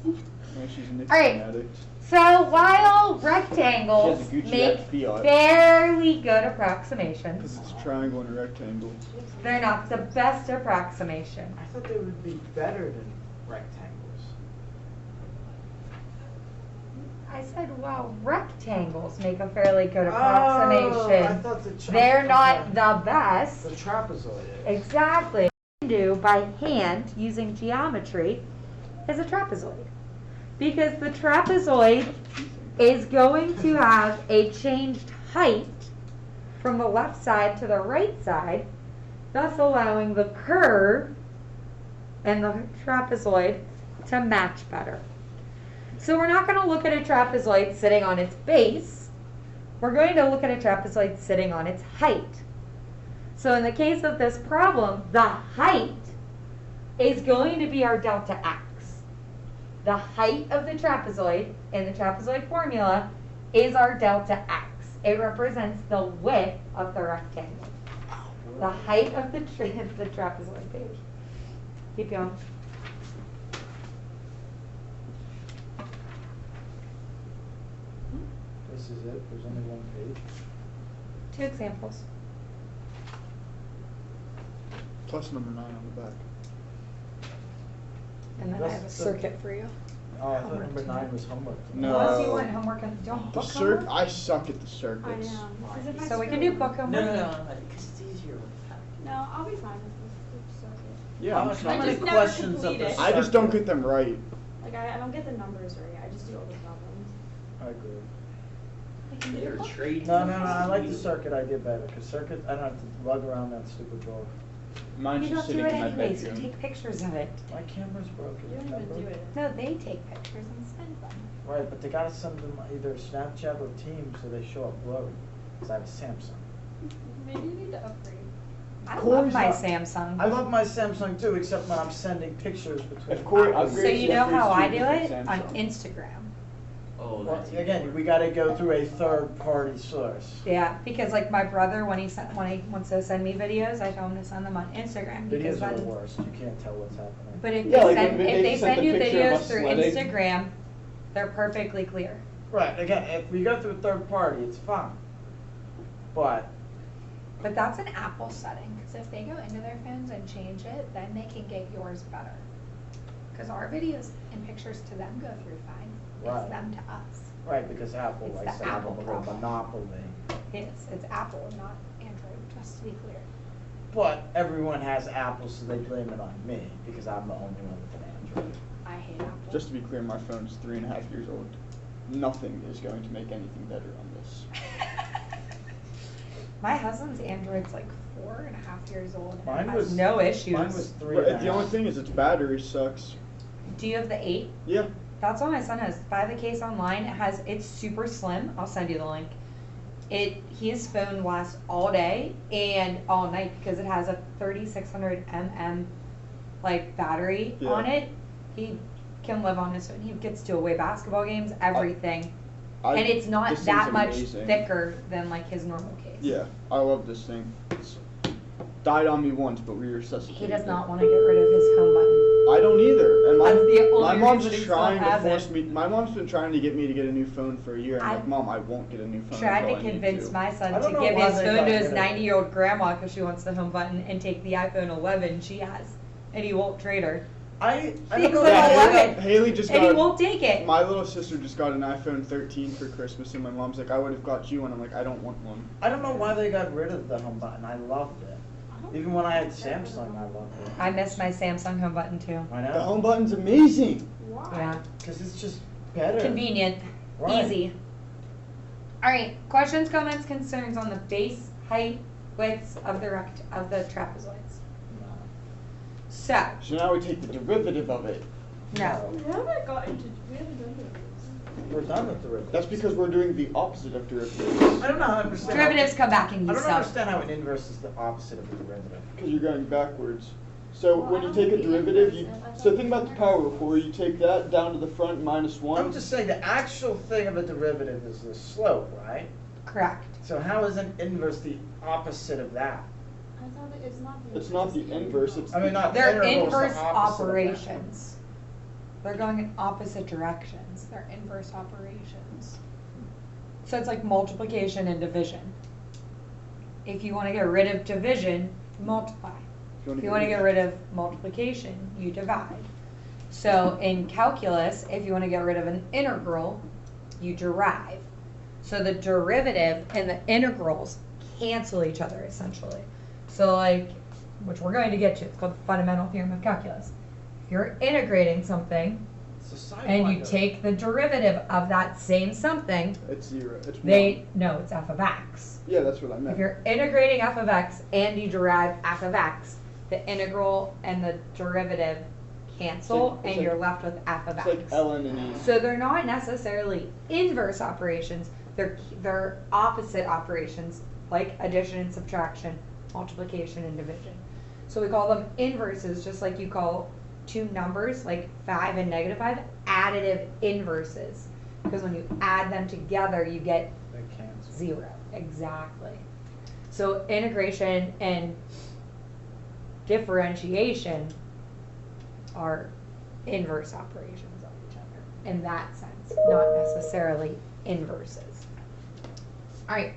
Well, she's a nicotine Alright. addict. So while rectangles She has a Gucci make Fiat. fairly good approximations, Because it's a triangle and a rectangle. they're not the best approximation. I thought they would be better than rectangles. I said, well, rectangles make a fairly good Oh, I approximation. thought the They're not the best. The trapezoid is. Exactly. What you can do by hand using geometry is a trapezoid. Because the trapezoid is going to have a changed height from the left side to the right side, thus allowing the curve and the trapezoid to match better. So we're not going to look at a trapezoid sitting on its base. We're going to look at a trapezoid sitting on its height. So in the case of this problem, the height is going to be our delta x. The height of the trapezoid in the trapezoid formula is our delta x. It represents the width of the rectangle. The height of the trapezoid page. Keep going. This is it. There's only one page. 2 examples. Plus number 9 on the back. And then I have a circuit for you. Oh, I thought Homework number tonight. 9 was homework. No. Unless you want homework, and don't The book homework. I suck at the I circuits. know. Is it my So we can do book homework. Because it's easier with that. No, I'll be fine with this. It's okay. Yeah, I'm How sorry. many just never questions of complete the it. I just don't circuit? get them right. Like I don't get the numbers right. I just do all the problems. I agree. I can do the book. No, I like the circuit idea better, because circuit, I don't have to lug around that stupid drawer. Mine's You just don't do sitting it in my anyways. You bedroom. take pictures of it. My camera's broken, You don't remember? even do it. No, they take pictures and send them. Right, but they gotta send them either Snapchat or Teams so they show up blurry, because I have a Samsung. Maybe you need to upgrade. I Corey's love my not- Samsung. I love my Samsung too, except when I'm sending pictures between. If Corey apples. So upgrades, you know how I do different it? On Samsung. Instagram. Oh, Well, that's again, we gotta go through a third-party source. Yeah, because like my brother, when he wants to send me videos, I tell him to send them on Instagram because Videos are the then. worst, you can't tell what's happening. But if Yeah, they like send, when if they they sent send the you picture of videos us through sledding. Instagram, they're perfectly clear. Right, again, if we go through a third party, it's fine. But, But that's an Apple setting, because if they go into their phones and change it, then they can get yours better. Because our videos and pictures to them go through fine. Right. It's them to us. right, because Apple It's likes the to have a Apple little problem. monopoly. It's Apple, not Android, just to be clear. But everyone has Apple, so they blame it on me, because I'm the only one with an Android. I hate Apple. Just to be clear, my phone is 3.5 years old. Nothing is going to make anything better on this. My husband's Android's like 4.5 years old and Mine has was no issues. Mine was 3. But the only thing is its battery sucks. Do you have the 8? Yeah. That's what my son has. Buy the case online. It's super slim. I'll send you the link. His phone lasts all day and all night because it has a 3600 mm like battery Yeah. on it. He can live on his phone. He gets to away basketball games, everything. And it's not this that thing's much amazing. thicker than like his normal case. Yeah, I love this thing. It's died on me once, but we resuscitated He does it. not want to get rid of his home button. I don't either. And my, That's the only my mom's reason he still trying to has force it. me. My mom's been trying to get me to get a new phone for a year. I'm I like, Mom, I won't get a new phone. Tried until to I need convince to." my son I don't to know give why his they phone got to rid his of it. 90-year-old grandma because she wants the home button and take the iPhone 11 she has, and he won't trade her. I He's don't know like, Yeah, I love why it. Haley just And he got. won't take it. My little sister just got an iPhone 13 for Christmas, and my mom's like, I would have got you one. I'm like, I don't want one. I don't know why they got rid of the home button. I loved it. Even when I had Samsung, I loved it. I miss my Samsung home button too. I The know. home button's amazing. Why? Yeah. Because it's just better. Convenient. Right. Easy. Alright, questions, comments, concerns on the base, height, widths of the trapezoids. No. So, So now we take the derivative of it. no. We haven't done this. We're done with derivatives. That's because we're doing the opposite of derivatives. I don't know how to understand. Derivatives come back in I you don't some. understand how an inverse is the opposite of a derivative. Because you're going backwards. So Well, when I you don't take a think derivative, you inverse is. so think about the power of 4. You take that down to the front minus 1. I'm just saying the actual thing of a derivative is the slope, right? Correct. So how is an inverse the opposite of that? I thought it's not the It's not the inverse, it's I mean, not They're intervals, the inverse opposite of that. operations. They're going in opposite directions. They're inverse operations. So it's like multiplication and division. If you want to get rid of division, you multiply. If you want to get rid of multiplication, you divide. So in calculus, if you want to get rid of an integral, you derive. So the derivative and the integrals cancel each other essentially. So like, which we're going to get to, it's called the fundamental theorem of calculus. If you're integrating something It's a side and you window. take the derivative of that same something, It's 0. It's 1. it's f of x. Yeah, that's what I meant. If you're integrating f of x and you derive f of x, the integral and the derivative cancel It's and like- you're left with f of It's x. like ln and e. So they're not necessarily inverse operations, they're opposite operations like addition and subtraction, multiplication and division. So we call them inverses, just like you call two numbers like 5 and -5 additive inverses, because when you add them together you get They cancel. 0. Exactly. So integration and differentiation are inverse operations of each other in that sense, not necessarily inverses. All right,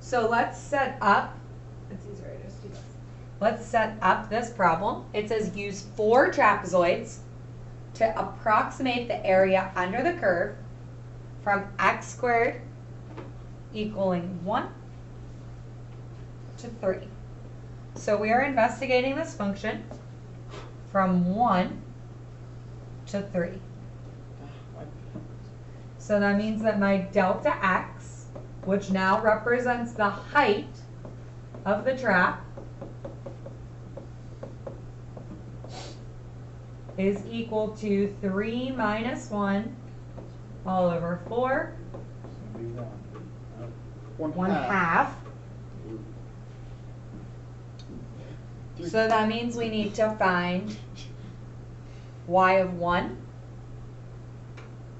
so let's set up, it's easier to just do this. Let's set up this problem. It says use 4 trapezoids to approximate the area under the curve from x squared equaling 1 to 3. So we are investigating this function from 1 to 3. So that means that my delta x, which now represents the height of the trap, is equal to 3 minus 1 all over 4, It's gonna be 1. 1 half. So that means we need to find y of 1.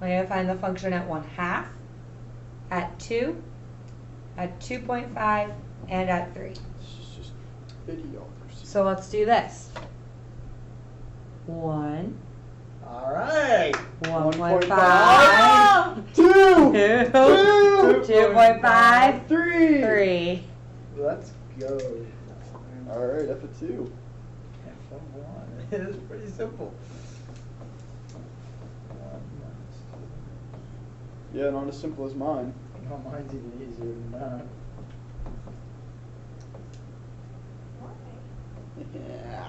We need to find the function at 1 half, at 2, at 2.5, and at 3. This is just idiocracy. So let's do this. 1, All right. 1.5, 2, 2.5, 3. 3. Let's go. All right, F of 2. F of 1. It is pretty simple. 1 minus Yeah, not as simple as mine. 2. No, mine's even easier than that. Yeah.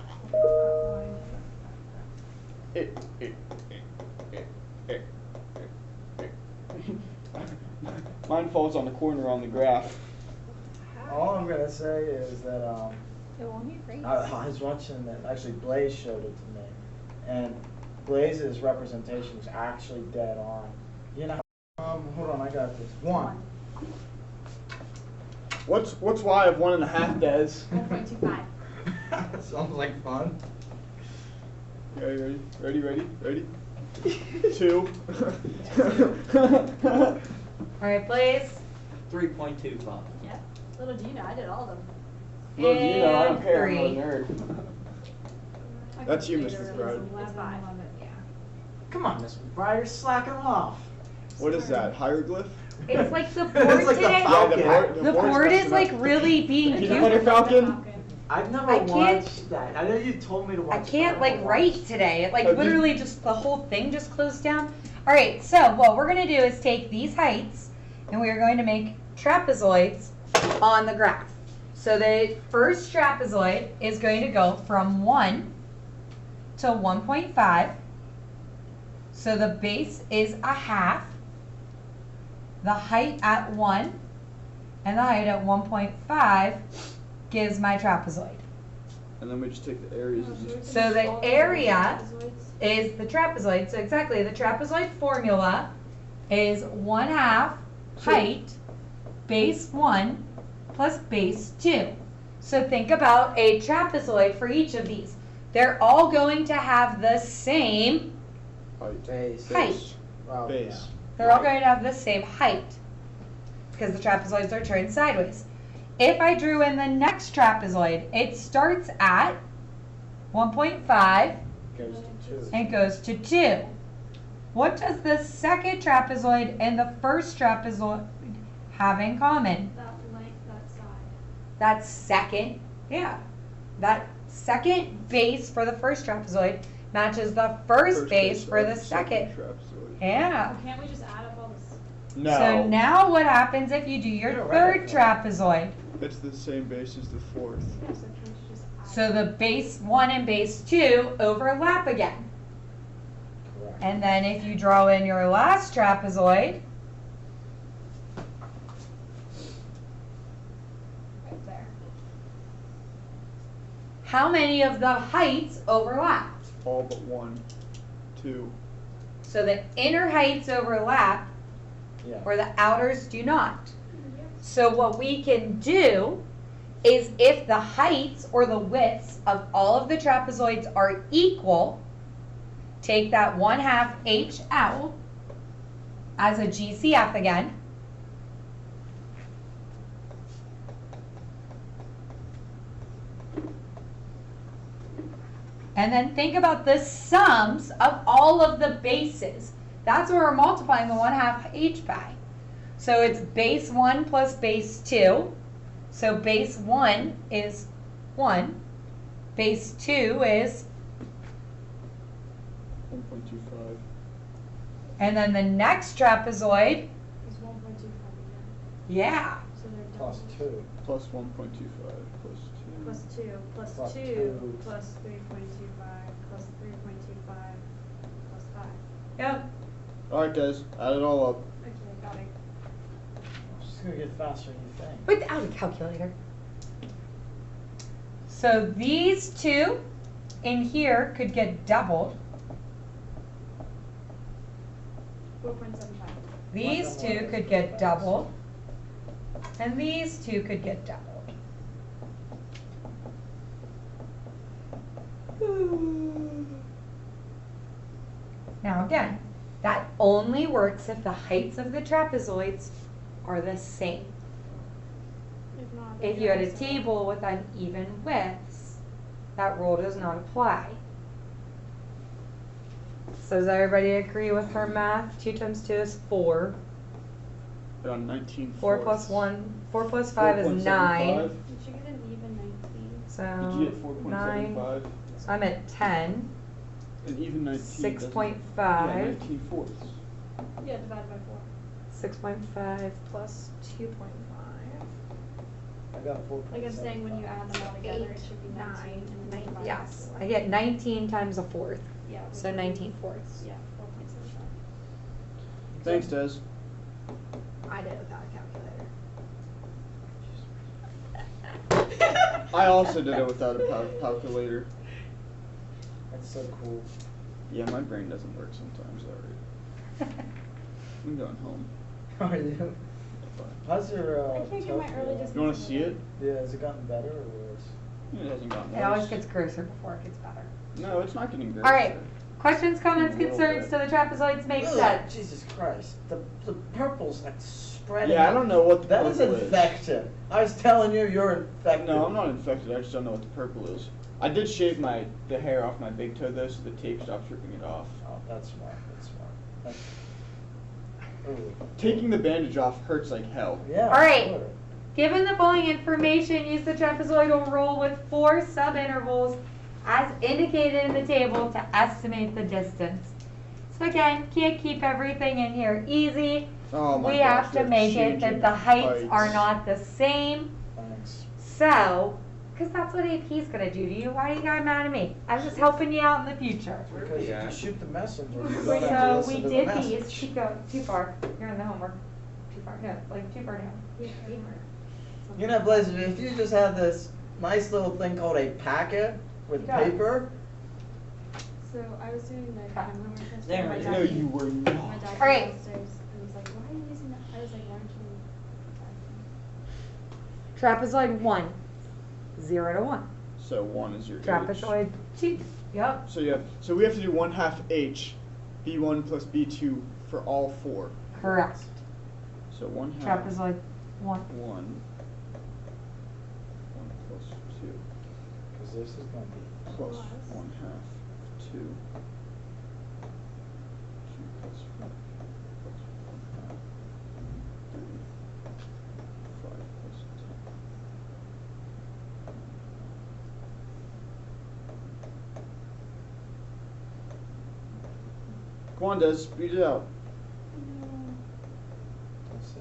Mine falls on the corner on the graph. All I'm gonna say is that It won't be great. I was watching that. Actually, Blaze showed it to me, and Blaze's representation is actually dead on. You know, hold on, I got this. 1. What's y of 1.5, Des? 1.25. Sounds like fun. Okay, ready? 2. All right, Blaze. 3.25. Yep. Little do you know, I did all of them. Well, you know, I don't And care. I'm a 3. nerd. That's you, Mrs. Bride. It's 5. Yeah. Come on, Miss McBride, you're slacking off. What is that? Hieroglyph? It's like the It's board like the today. Falcon. The board is like really being Peanut cute. butter falcon? I've never I can't- watched that. I know you told me to watch I it. can't but like never write watched today. It like Have you- literally just the whole thing just closed down. All right, so what we're gonna do is take these heights and we are going to make trapezoids on the graph. So the first trapezoid is going to go from 1 to 1.5. So the base is a half. The height at 1 and the height at 1.5 gives my trapezoid. And then we just take the areas of these. So the area is the trapezoid. So exactly, the trapezoid formula is 1/2 height, base 1 plus base 2. So think about a trapezoid for each of these. They're all going to have the same Height. Base. height. Oh, Base. They're all going to have the same height because the trapezoids are turned sideways. If I drew in the next trapezoid, it starts at 1.5 Yeah. Goes to 2. and goes to 2. What does the second trapezoid and the first trapezoid have in common? That length, that side. That second, yeah, that second base for the first trapezoid matches the first base for of the second. trapezoid. Yeah. So can't we just add up all this? No. So now what happens if you do your You're third right. trapezoid? It's the same base as the fourth. Yeah, so can't you just add? So the base 1 and base 2 overlap again. Correct. And then if you draw in your last trapezoid, Right there. how many of the heights overlap? All but 1, 2. So the inner heights overlap, Yeah. or the outers do not. So what we can do is if the heights or the widths of all of the trapezoids are equal, take that 1/2 h out as a GCF again. And then think about the sums of all of the bases. That's what we're multiplying the 1/2 h by. So it's base 1 plus base 2. So base 1 is 1. Base 2 is, 1.25. and then the next trapezoid, It's 1.25 again. yeah. So they're Plus double. 2. Plus 1.25 plus 2. Plus 2, plus Plus 2, 2. plus 3.25, plus 3.25, plus 5. Yep. Alright guys, add it all up. Okay, got it. It's just gonna get faster than you think. Without a calculator. So these two in here could get doubled. 4.75. These two could get doubled. And these two could get doubled. Now again, that only works if the heights of the trapezoids are the same. If not, If you had a table with uneven widths, that rule does not apply. So does everybody agree with her math? 2 times 2 is 4. Around 19 4 plus 5 is 9. Did you get an even 19? So Did you get 9. 4.75? So I'm at 10. And even 19 doesn't- 6.5. Yeah, 19 fourths. Yeah, divided by 4. 6.5 plus 2.5. I got 4.75. Like I'm saying, when you add them all together, it should be 19 and then divided by Yes, 4. I get 19 times a fourth. Yeah. which So would be- 19 fourths. Yeah, 4.75. Thanks, Des. I did it without a calculator. I also did it without a calculator. That's so cool. Yeah, my brain doesn't work sometimes, alright. I'm going home. How are you? How's your I can't get my toe early feel? dismissal. You wanna see it? Yeah, has it gotten better or worse? It hasn't gotten It always worse. gets grosser before it gets better. No, it's not getting grosser. All right. Questions, comments, A little concerns bit. to the trapezoids make Ugh, sense? Jesus Christ. The purple's like spreading. Yeah, I don't know what the That is purple is. infected. I was telling you, you're infected. No, I'm not infected. I just don't know what the purple is. I did shave the hair off my big toe though, so the tape stops ripping it off. Oh, that's smart. That's smart. That's... Ooh. Taking the bandage off hurts like hell. Yeah. All right. sure. Given the following information, use the trapezoidal rule with 4 subintervals as indicated in the table to estimate the distance. So again, can't keep everything in here easy. Oh my We gosh, have to they're make it that changing the heights are not the same. Thanks. So, because that's what AP's gonna do to you. Why are you guys mad at me? I'm just helping you out in the future. Because if Yeah. you shoot the messenger, you don't have to So listen we to the did message. these. Keep going. Too far. You're in the homework. Too far. No, like too far down. Yeah, yeah. You know, Blaze, if you just had this nice little thing called a packet with Yeah. paper, So I was doing the chem homework yesterday. There My it is. dad No, came- you were My not. dad All came right. downstairs and was like, "Why are you using that?" I was like, "Why aren't you?" Trapezoid 1. 0 to 1. So 1 is your H. Trapezoid 2. Yep. So we have to do 1/2 H, B1 plus B2 for all 4. Correct. So 1/2. Trapezoid 1. 1 plus 2 because this is going to be. plus Plus. 1/2 2. 2 plus Come on, Des, speed it out. Let's see.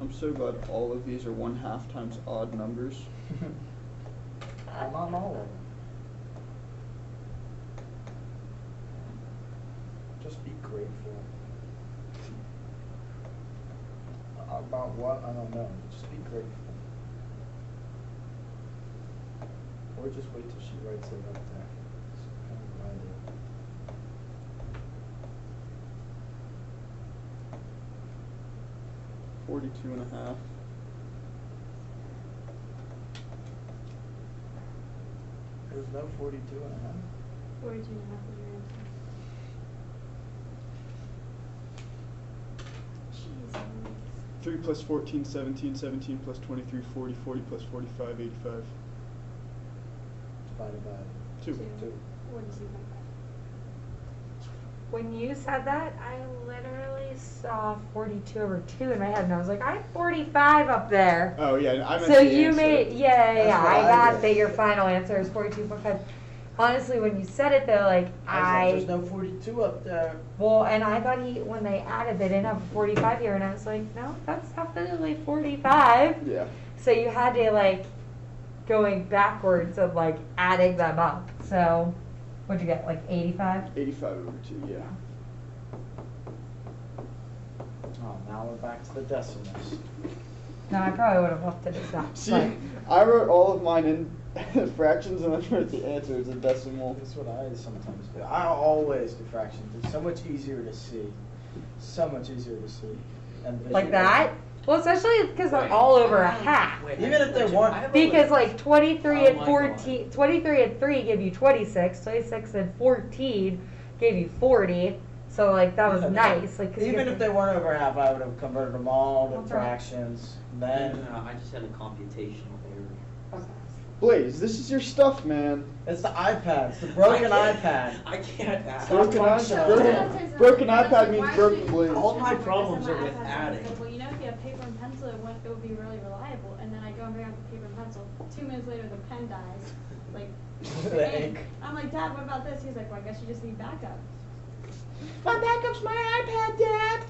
I'm so glad all of these are 1/2 times odd numbers. I'm on all of them. Just be grateful. About what? I don't know. Just be grateful. Or just wait till she writes it up there. That's kind of what I do. Forty-two and a half. There's no 42 and a half. 42 and a half is your answer. Jesus. 3 plus 14, 17, 17 plus 23, 40, 40 plus 45, 85. Divided by 2. two. What did you think? When you said that, I literally saw 42 over 2 in my head, and I was like, I have 45 up there. Oh yeah, I meant So the you answer. made, yeah, That's what I I got did. that your final answer is 42.5. Honestly, when you said it though, like I was like, there's no 42 up there. well, and I thought when they added, they didn't have 45 here, and I was like, no, that's definitely 45. Yeah. So you had to like going backwards of like adding them up. So what'd you get, like 85? 85 over 2, yeah. Oh, now we're back to the decimals. No, I probably would have left it as that. See, but- I wrote all of mine in fractions and then wrote the answer as a decimal. That's what I sometimes do. I always do fractions. It's so much easier to see. So much easier to see. And like visualize. that? Well, especially because they're Wait, all over a I have- half. wait, Even I if they have a want- question. Because like 23 Oh and my 14, 23 and 3 give you 26, 26 and 14 gave you 40. So like that was Yeah, nice. Like 'cause you even get if to- they weren't over half, I would have converted them all to That's right. fractions. No, Then I just had a computational error. Blaze, this is your stuff, man. it's the iPad. It's the broken I can't- iPad. I can't add. Stop Broken functional. iPad. Broken iPad means broken Blaze. All my problems are with adding. Well, you know, if you have paper and pencil, it would be really reliable. And then I go and bring out the paper and pencil. 2 minutes later, the pen dies. Like, The ink. I'm like, Dad, what about this? He's like, well, I guess you just need backup. My backup's my iPad, Dad.